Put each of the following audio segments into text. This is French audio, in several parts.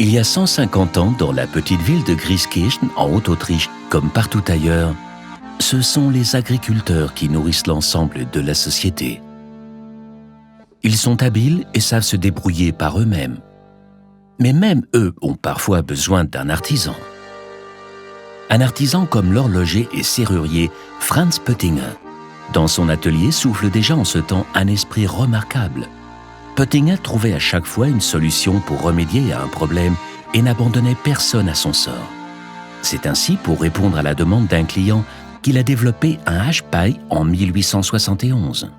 Il y a 150 ans, dans la petite ville de Grieskirchen, en Haute-Autriche, comme partout ailleurs, ce sont les agriculteurs qui nourrissent l'ensemble de la société. Ils sont habiles et savent se débrouiller par eux-mêmes. Mais même eux ont parfois besoin d'un artisan. Un artisan comme l'horloger et serrurier Franz Pöttinger. Dans son atelier souffle déjà en ce temps un esprit remarquable. Pöttinger trouvait à chaque fois une solution pour remédier à un problème et n'abandonnait personne à son sort. C'est ainsi, pour répondre à la demande d'un client, qu'il a développé un hache-paille en 1871.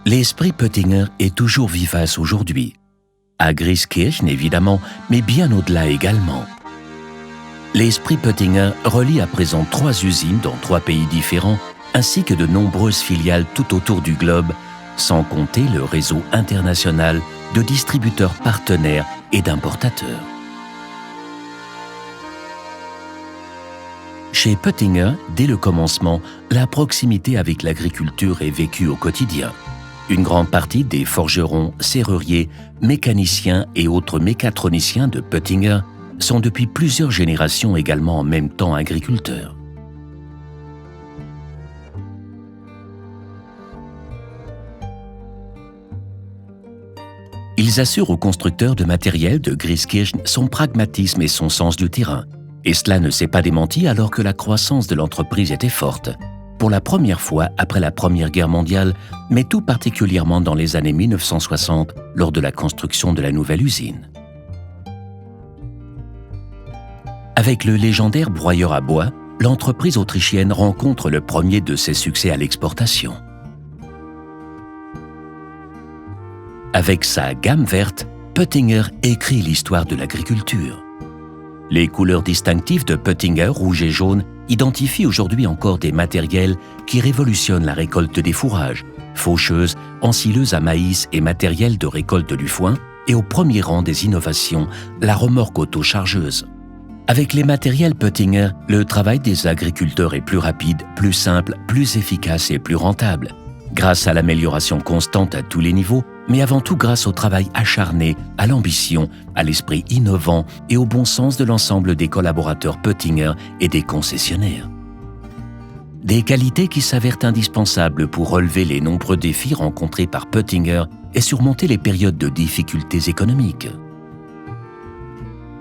L'esprit Pöttinger est toujours vivace aujourd'hui. À Grieskirchen évidemment, mais bien au-delà également. L'esprit Pöttinger relie à présent 3 usines dans 3 pays différents, ainsi que de nombreuses filiales tout autour du globe, sans compter le réseau international de distributeurs partenaires et d'importateurs. Chez Pöttinger, dès le commencement, la proximité avec l'agriculture est vécue au quotidien. Une grande partie des forgerons, serruriers, mécaniciens et autres mécatroniciens de Pöttinger sont depuis plusieurs générations également en même temps agriculteurs. Ils assurent aux constructeurs de matériel de Grieskirchen son pragmatisme et son sens du terrain. Et cela ne s'est pas démenti alors que la croissance de l'entreprise était forte. Pour la première fois après la Première Guerre mondiale, mais tout particulièrement dans les années 1960, lors de la construction de la nouvelle usine. Avec le légendaire broyeur à bois, l'entreprise autrichienne rencontre le premier de ses succès à l'exportation. Avec sa gamme verte, Pöttinger écrit l'histoire de l'agriculture. Les couleurs distinctives de Pöttinger, rouge et jaune, identifient aujourd'hui encore des matériels qui révolutionnent la récolte des fourrages, faucheuses, ensileuses à maïs et matériel de récolte du foin, et au premier rang des innovations, la remorque auto-chargeuse. Avec les matériels Pöttinger, le travail des agriculteurs est plus rapide, plus simple, plus efficace et plus rentable. Grâce à l'amélioration constante à tous les niveaux, mais avant tout grâce au travail acharné, à l'ambition, à l'esprit innovant et au bon sens de l'ensemble des collaborateurs Pöttinger et des concessionnaires. Des qualités qui s'avèrent indispensables pour relever les nombreux défis rencontrés par Pöttinger et surmonter les périodes de difficultés économiques.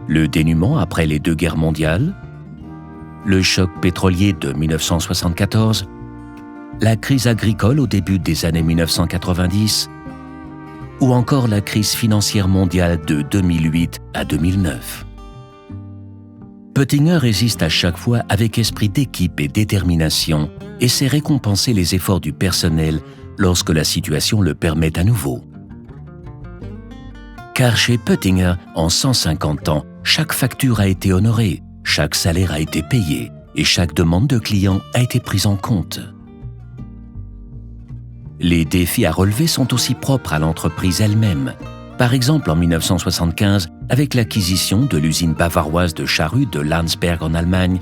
Le dénuement après les 2 guerres mondiales, le choc pétrolier de 1974, la crise agricole au début des années 1990, ou encore la crise financière mondiale de 2008 à 2009. Pöttinger résiste à chaque fois avec esprit d'équipe et détermination et sait récompenser les efforts du personnel lorsque la situation le permet à nouveau. Car chez Pöttinger, en 150 ans, chaque facture a été honorée, chaque salaire a été payé et chaque demande de client a été prise en compte. Les défis à relever sont aussi propres à l'entreprise elle-même. Par exemple, en 1975, avec l'acquisition de l'usine bavaroise de charrues de Landsberg en Allemagne,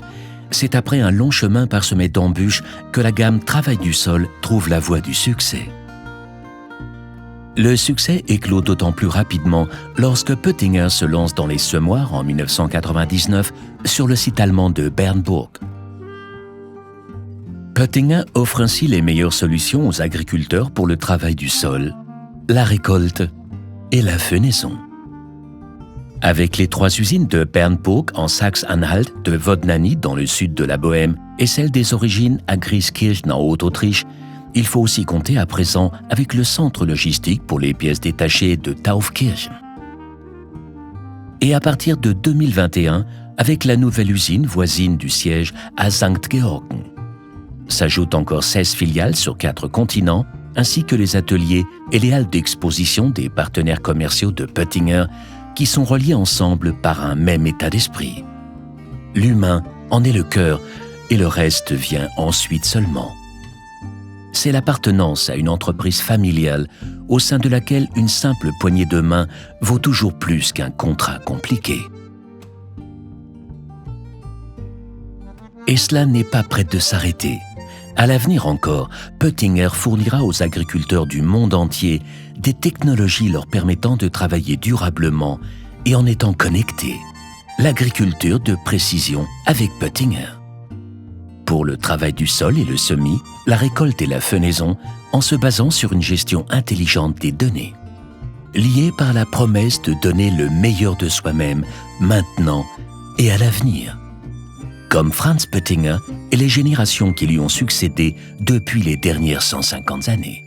c'est après un long chemin parsemé d'embûches que la gamme Travail du sol trouve la voie du succès. Le succès éclot d'autant plus rapidement lorsque Pöttinger se lance dans les semoirs en 1999 sur le site allemand de Bernburg. Pöttinger offre ainsi les meilleures solutions aux agriculteurs pour le travail du sol, la récolte et la fenaison. Avec les 3 usines de Bernburg en Saxe-Anhalt, de Vodnany dans le sud de la Bohême et celle des origines à Grieskirchen en Haute-Autriche, il faut aussi compter à présent avec le centre logistique pour les pièces détachées de Taufkirchen. Et à partir de 2021, avec la nouvelle usine voisine du siège à St. Georgen. S'ajoutent encore 16 filiales sur 4 continents, ainsi que les ateliers et les halles d'exposition des partenaires commerciaux de Pöttinger, qui sont reliés ensemble par un même état d'esprit. L'humain en est le cœur et le reste vient ensuite seulement. C'est l'appartenance à une entreprise familiale au sein de laquelle une simple poignée de main vaut toujours plus qu'un contrat compliqué. Et cela n'est pas près de s'arrêter. À l'avenir encore, Pöttinger fournira aux agriculteurs du monde entier des technologies leur permettant de travailler durablement et en étant connectés. L'agriculture de précision avec Pöttinger. Pour le travail du sol et le semis, la récolte et la fenaison, en se basant sur une gestion intelligente des données. Liées par la promesse de donner le meilleur de soi-même, maintenant et à l'avenir. Comme Franz Pöttinger et les générations qui lui ont succédé depuis les dernières 150 années.